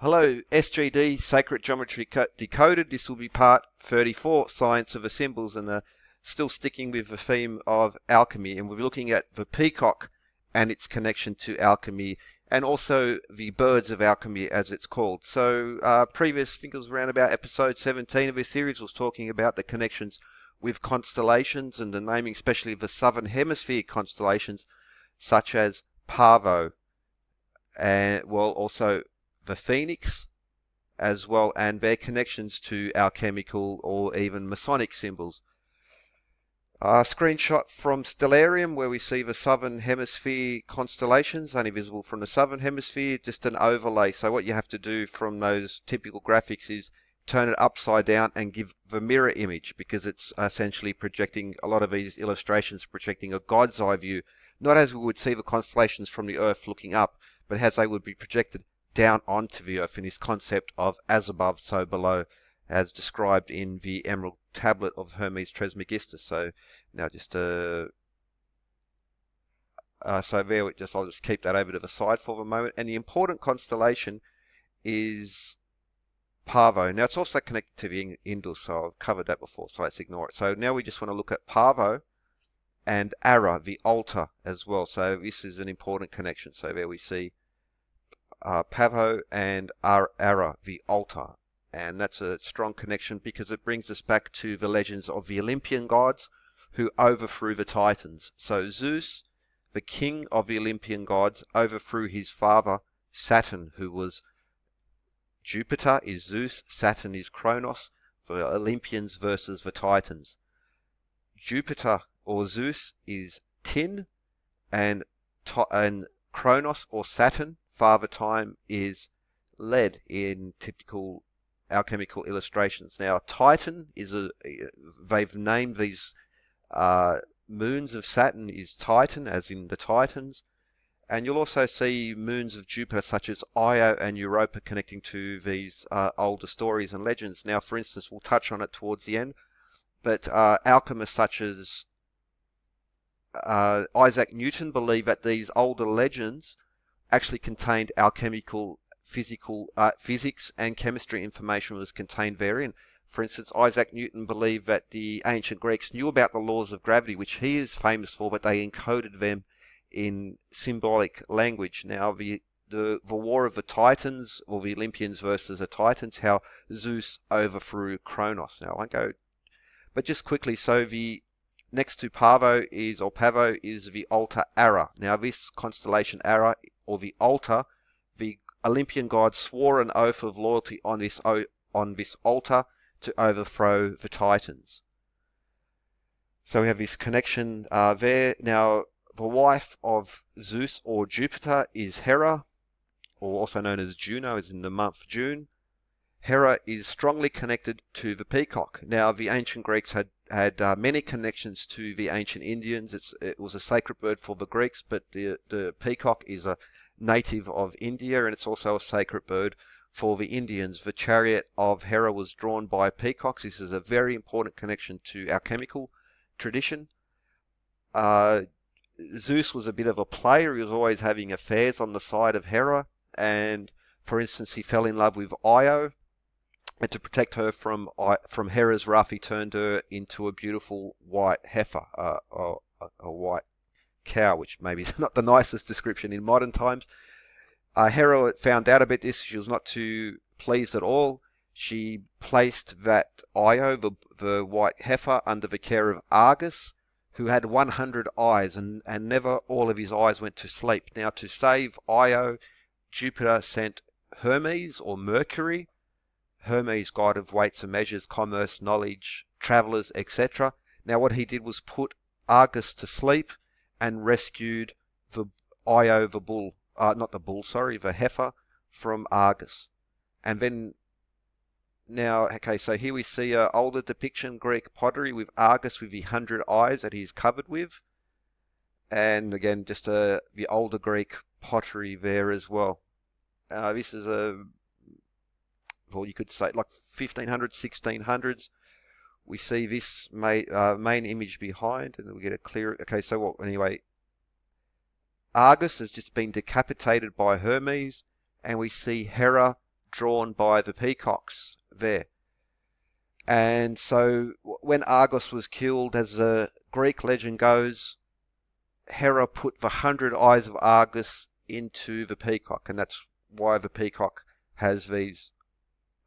Hello, SGD, Sacred Geometry Decoded. This will be part 34, Science of the Symbols, and still sticking with the theme of alchemy. And we'll be looking at the peacock and its connection to alchemy, and also the birds of alchemy, as it's called. So, previous, I think it was around about episode 17 of this series, was talking about the connections with constellations and the naming, especially of the southern hemisphere constellations, such as Parvo, and well, also the Phoenix as well, and their connections to alchemical or even Masonic symbols. A screenshot from Stellarium where we see the southern hemisphere constellations, only visible from the southern hemisphere, just an overlay. So what you have to do from those typical graphics is turn it upside down and give the mirror image, because it's essentially projecting, a lot of these illustrations projecting a God's eye view, not as we would see the constellations from the Earth looking up, but as they would be projected down onto the Earth in this concept of as above, so below, as described in the Emerald Tablet of Hermes Trismegistus. So now just so there, I'll just keep that over to the side for the moment. And the important constellation is Parvo. Now it's also connected to the Indus, so I've covered that before, so let's ignore it. So now we just want to look at Parvo and Ara, the altar, as well. So this is an important connection. So there we see Pavo and Ara, the altar. And that's a strong connection because it brings us back to the legends of the Olympian gods who overthrew the Titans. So Zeus, the king of the Olympian gods, overthrew his father Saturn, who was Jupiter is Zeus, Saturn is Kronos, the Olympians versus the Titans. Jupiter or Zeus is tin, and Kronos or Saturn, Father Time, is lead in typical alchemical illustrations. Now, Titan is they've named these moons of Saturn is Titan, as in the Titans, and you'll also see moons of Jupiter such as Io and Europa connecting to these older stories and legends. Now, for instance, we'll touch on it towards the end, but alchemists such as Isaac Newton believed that these older legends actually contained alchemical physics and chemistry information was contained therein. For instance, Isaac Newton believed that the ancient Greeks knew about the laws of gravity, which he is famous for, but they encoded them in symbolic language. Now, the war of the Titans, or the Olympians versus the Titans, how Zeus overthrew Kronos. Now, I won't go, but just quickly, so the next to Pavo is the altar Ara. Now, this constellation Ara, or the altar, the Olympian gods swore an oath of loyalty on this altar to overthrow the Titans. So we have this connection there. Now, the wife of Zeus or Jupiter is Hera, or also known as Juno, as in the month June. Hera is strongly connected to the peacock. Now, the ancient Greeks had many connections to the ancient Indians. It was a sacred bird for the Greeks, but the peacock is a native of India, and it's also a sacred bird for the Indians. The chariot of Hera was drawn by peacocks. This is a very important connection to alchemical tradition. Zeus was a bit of a player. He was always having affairs on the side of Hera, and for instance, he fell in love with Io, and to protect her from Hera's wrath, he turned her into a beautiful white heifer, a white cow, which maybe is not the nicest description in modern times. Hera found out about this. She was not too pleased at all. She placed that Io, the white heifer, under the care of Argus, who had 100 eyes, and never all of his eyes went to sleep. Now, to save Io, Jupiter sent Hermes, or Mercury, Hermes, god of weights and measures, commerce, knowledge, travelers, etc. Now, what he did was put Argus to sleep and rescued the Io, the bull, the heifer, from Argus. And then, now, okay, so here we see an older depiction, Greek pottery, with Argus with the 100 eyes that he's covered with. And again, just the older Greek pottery there as well. This is well, you could say like 1500s, 1600s. We see this main image behind, and we get a clear. Okay, so what? Anyway, Argus has just been decapitated by Hermes, and we see Hera drawn by the Peacocks there. And so when Argos was killed, as the Greek legend goes, Hera put the 100 eyes of Argus into the Peacock, and that's why the Peacock has these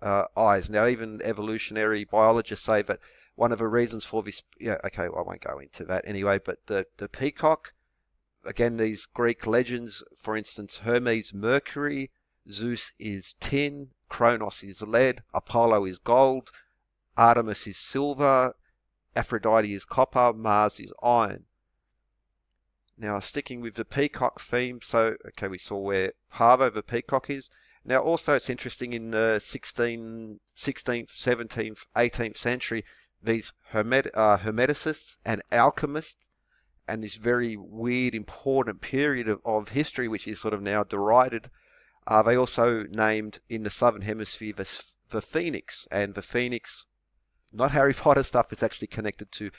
eyes. Now, even evolutionary biologists say that one of the reasons for this, yeah, okay, well, I won't go into that anyway, but the Peacock, again, these Greek legends, for instance, Hermes, Mercury, Zeus is tin, Kronos is lead, Apollo is gold, Artemis is silver, Aphrodite is copper, Mars is iron. Now, sticking with the peacock theme, so, okay, we saw where Pavo, the peacock, is. Now, also, it's interesting in the 16th, 17th, 18th century, these hermeticists and alchemists, and this very weird, important period of history, which is sort of now derided, they also named in the Southern Hemisphere the Phoenix, and the Phoenix, not Harry Potter stuff, it's actually connected to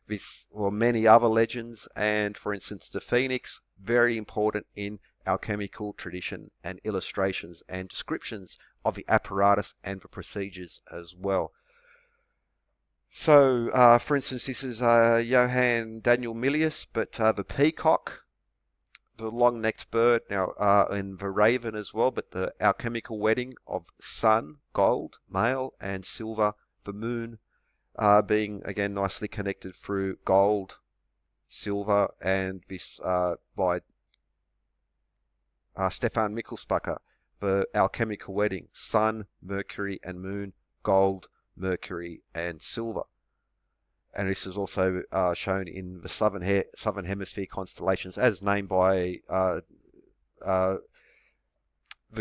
this, well, many other legends, and for instance, the Phoenix, very important in alchemical tradition and illustrations and descriptions of the apparatus and the procedures as well. So, for instance, this is Johann Daniel Milius, but the peacock, the long-necked bird, now and the raven as well, but the alchemical wedding of sun, gold, male, and silver, the moon, being again nicely connected through gold, silver, and this by Stefan Mikkelspacher, the alchemical wedding, sun, Mercury, and moon, gold, Mercury, and silver. And this is also shown in the southern hemisphere constellations, as named by the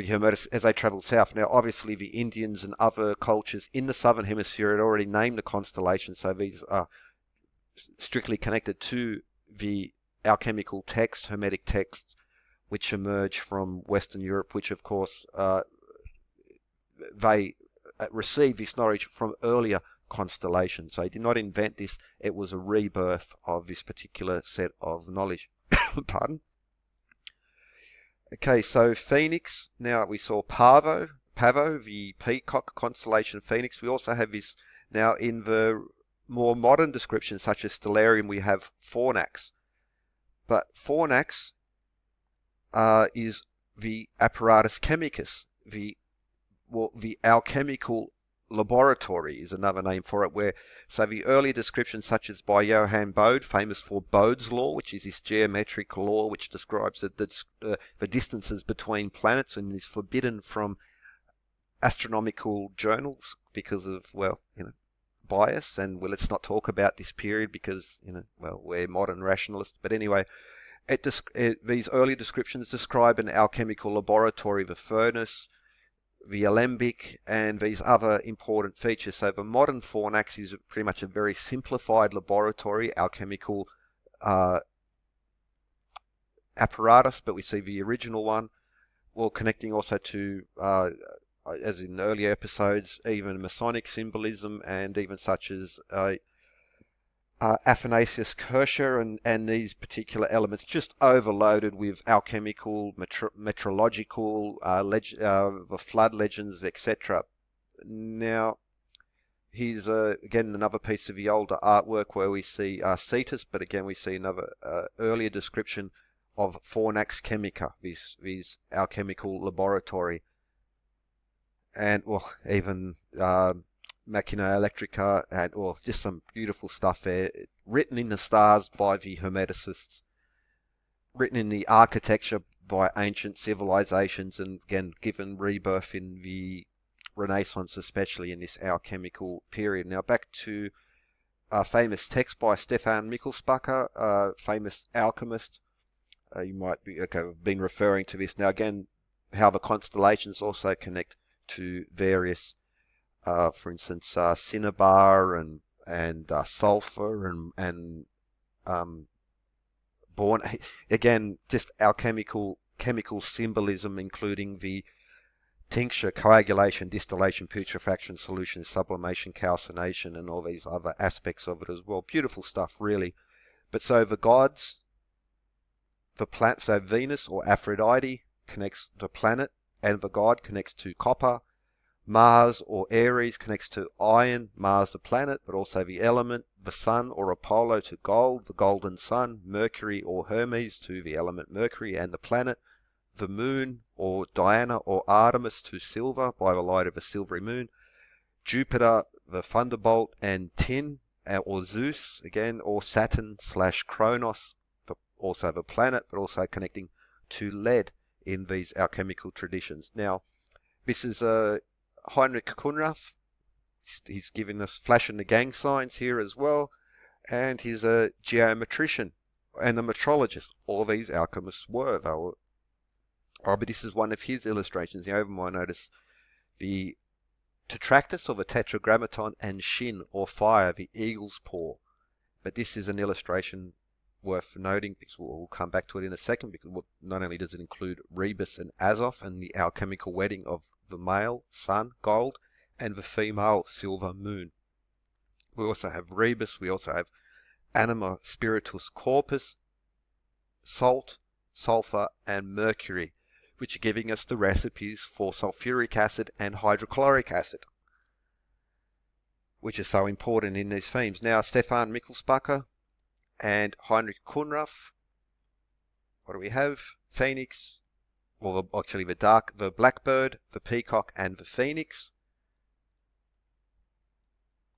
Hermetists as they travelled south. Now, obviously, the Indians and other cultures in the southern hemisphere had already named the constellations, so these are strictly connected to the alchemical text, Hermetic texts, which emerge from Western Europe, which, of course, they received this knowledge from earlier constellations. So they did not invent this, it was a rebirth of this particular set of knowledge. Pardon? Okay, so Phoenix, now we saw Pavo, the peacock constellation Phoenix. We also have this now in the more modern descriptions, such as Stellarium, we have Fornax. But Fornax is the apparatus chemicus, the alchemical laboratory is another name for it, where, so the early descriptions such as by Johann Bode, famous for Bode's law, which is this geometric law which describes the distances between planets and is forbidden from astronomical journals because of, well, bias, and well, let's not talk about this period because, well, we're modern rationalists, but anyway, these early descriptions describe an alchemical laboratory, the furnace, the alembic, and these other important features. So the modern Fornax is pretty much a very simplified laboratory, alchemical apparatus, but we see the original one, well, connecting also to, as in earlier episodes, even Masonic symbolism, and even such as Athanasius Kircher, and these particular elements just overloaded with alchemical, metrological, the flood legends, etc. Now, here's again another piece of the older artwork where we see Cetus, but again we see another earlier description of Fornax Chemica, this alchemical laboratory, and well, even Machina Electrica, and just some beautiful stuff there, written in the stars by the Hermeticists, written in the architecture by ancient civilizations, and again given rebirth in the Renaissance, especially in this alchemical period. Now back to a famous text by Stefan Mikkelspacher, famous alchemist. You might be have been referring to this. Now again, how the constellations also connect to various for instance, cinnabar and sulfur and born, again, just alchemical chemical symbolism, including the tincture, coagulation, distillation, putrefaction, solution, sublimation, calcination, and all these other aspects of it as well. Beautiful stuff, really. But so the gods, so Venus or Aphrodite connects the planet, and the god connects to copper. Mars or Aries connects to iron, Mars the planet, but also the element. The Sun or Apollo to gold, the golden sun. Mercury or Hermes to the element Mercury and the planet. The Moon or Diana or Artemis to silver by the light of a silvery moon. Jupiter, the thunderbolt, and Tin or Zeus again, or Saturn / Kronos, also the planet, but also connecting to lead in these alchemical traditions. Now, this is Heinrich Kunrath. He's giving us flash in the gang signs here as well, and he's a geometrician and a metrologist. All these alchemists were. But this is one of his illustrations. You might notice the tetractys or the tetragrammaton and shin or fire, the eagle's paw. But this is an illustration worth noting because we'll come back to it in a second, because not only does it include Rebus and Azoth and the alchemical wedding of the male sun, gold, and the female silver moon. We also have Rebus, we also have Anima Spiritus Corpus, salt, sulfur, and mercury, which are giving us the recipes for sulfuric acid and hydrochloric acid, which is so important in these themes. Now, Stefan Mikkelspacher and Heinrich Kunrath, what do we have? Phoenix, or actually the blackbird, the peacock, and the phoenix.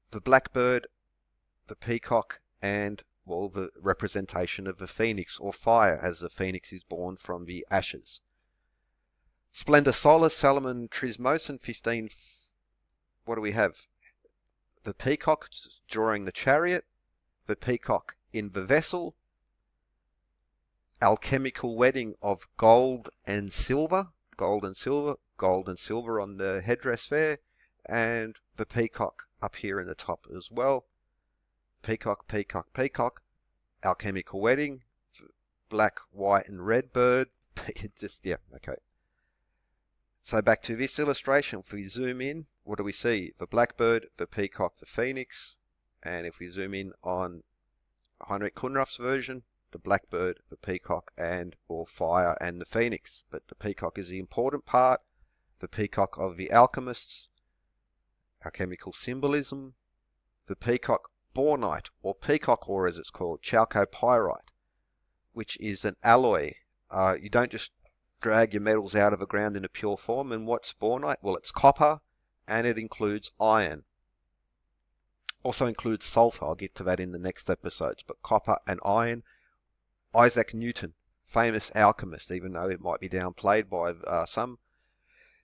The blackbird, the peacock, and, well, the representation of the phoenix or fire, as the phoenix is born from the ashes. Splendor Solis, Salomon Trismosan, 15. What do we have? The peacock drawing the chariot, the peacock in the vessel, alchemical wedding of gold and silver, gold and silver on the headdress there, and the peacock up here in the top as well. Peacock, peacock, peacock, alchemical wedding, black, white, and red bird. Okay. So back to this illustration, if we zoom in, what do we see? The blackbird, the peacock, the phoenix, and if we zoom in on Heinrich Kunrath's version, the blackbird, the peacock, and or fire and the phoenix. But the peacock is the important part, the peacock of the alchemists, alchemical symbolism, the peacock bornite, or peacock ore as it's called, chalcopyrite, which is an alloy. You don't just drag your metals out of the ground in a pure form. And what's bornite? Well, it's copper, and it includes iron. Also includes sulfur. I'll get to that in the next episodes. But copper and iron. Isaac Newton, famous alchemist, even though it might be downplayed by some,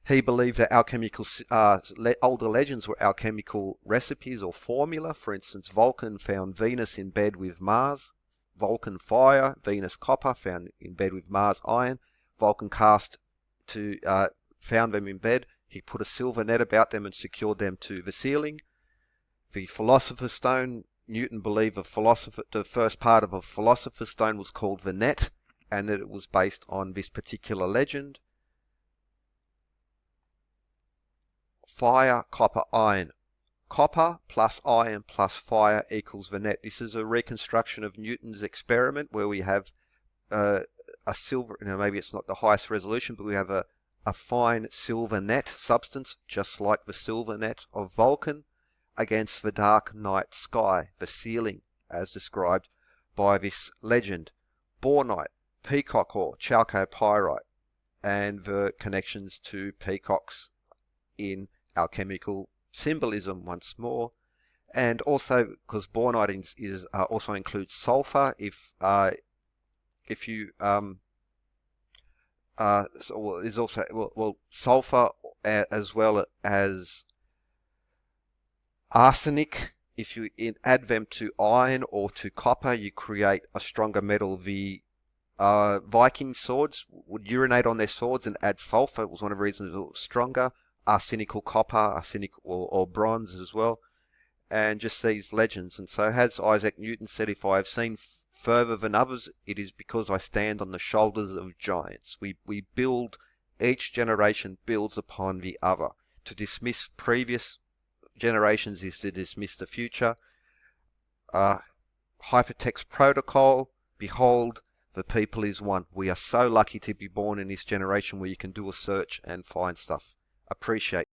he believed that alchemical older legends were alchemical recipes or formula. For instance, Vulcan found Venus in bed with Mars. Vulcan fire, Venus copper, found in bed with Mars iron. Vulcan found them in bed. He put a silver net about them and secured them to the ceiling. The Philosopher's Stone, Newton believed the first part of a Philosopher's Stone was called the net, and that it was based on this particular legend. Fire, copper, iron. Copper plus iron plus fire equals the net. This is a reconstruction of Newton's experiment where we have a silver, maybe it's not the highest resolution, but we have a fine silver net substance, just like the silver net of Vulcan, against the dark night sky, the ceiling, as described by this legend. Bornite, peacock ore, chalcopyrite, and the connections to peacocks in alchemical symbolism once more. And also, because bornite also includes sulfur, is also sulfur as well as arsenic. If you add them to iron or to copper, you create a stronger metal. The Viking swords would urinate on their swords and add sulfur. It was one of the reasons it was stronger. Arsenical copper, arsenic or bronze as well. And just these legends. And so as Isaac Newton said, if I have seen further than others, it is because I stand on the shoulders of giants. We build, each generation builds upon the other. To dismiss previous generations is to dismiss the future. Hypertext protocol, behold, the people is one. We are so lucky to be born in this generation where you can do a search and find stuff. Appreciate